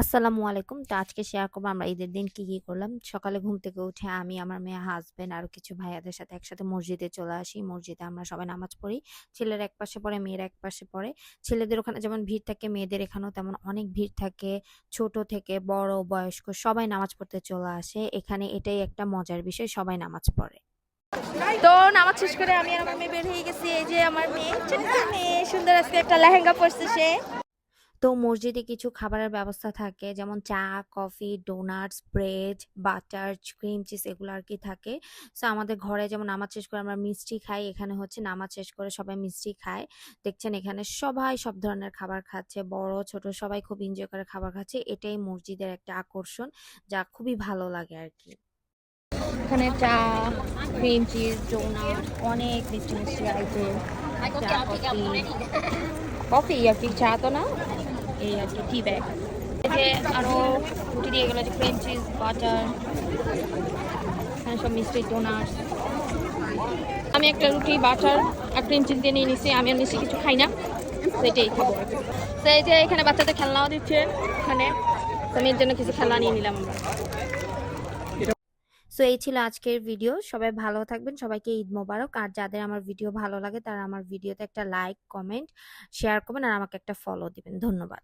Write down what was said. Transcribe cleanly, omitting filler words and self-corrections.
আসসালামু আলাইকুম। তো আজকে শেয়ার করবো আমরা ঈদের দিন কি করলাম। সকালে ঘুম থেকে উঠে আমি, আমার মেয়ে, হাসব্যান্ড আরো কিছু ভাইয়াদের সাথে একসাথে মসজিদে চলে আসি। মসজিদে আমরা সবাই নামাজ পড়ি। ছেলেরা এক পাশে পড়ে, মেয়েরা এক পাশে পড়ে। ছেলেদের ওখানে যেমন ভিড় থাকে, মেয়েদের এখানেও তেমন অনেক ভিড় থাকে। ছোট থেকে বড়, বয়স্ক সবাই নামাজ পড়তে চলে আসে। এখানে এটাই একটা মজার বিষয়, সবাই নামাজ পড়ে। তো নামাজ শেষ করে আমি আর আমার মেয়ে বের হয়ে গেছি। এই যে আমার মেয়ে, ছোট্ট মেয়ে, সুন্দর আজকে একটা লেহেঙ্গা পরছে সে। তো মসজিদে কিছু খাবারের ব্যবস্থা থাকে, যেমন চা, coffee, doughnuts, bread, butter, cream cheese এগুলো আর কি থাকে। সো আমাদের ঘরে যেমন নামাজ শেষ করে আমরা মিষ্টি খাই, এখানে হচ্ছে নামাজ শেষ করে সবাই মিষ্টি খায়। দেখছেন এখানে সবাই সব ধরনের খাবার খাচ্ছে, বড় ছোট সবাই খুব এনজয় করে খাবার খাচ্ছে। এটাই মসজিদের একটা আকর্ষণ, যা খুবই ভালো লাগে আর কি। এখানে চা, ক্রিম চিজ, ডোনাট, অনেক মিষ্টি মিষ্টি আইটেম, চা, কফি, কফি আর কি, চা তো না, এই আর কি টি ব্যাগ। এই যে আরো রুটি দিয়ে গেলো, যে ক্রিম চিজ, বাটার, এখানে সব মিষ্টি ডোনাট। আমি একটা রুটি বাটার আর ক্রিম চিজ দিয়ে নিয়ে নিচ্ছি। আমি আর মিষ্টি কিছু খাই না, সেটাই খাবো। তো এই যে এখানে বাচ্চাদের খেলনাও দিচ্ছে এখানে, তো আমি এর জন্য কিছু খেলনা নিয়ে নিলাম আমরা। সো এই ছিল আজকের ভিডিও। সবাই ভালো থাকবেন, সবাইকে ঈদ মোবারক। আর যাদের আমার ভিডিও ভালো লাগে তারা আমার ভিডিওতে একটা লাইক, কমেন্ট, শেয়ার করবেন আর আমাকে একটা ফলো দিবেন। ধন্যবাদ।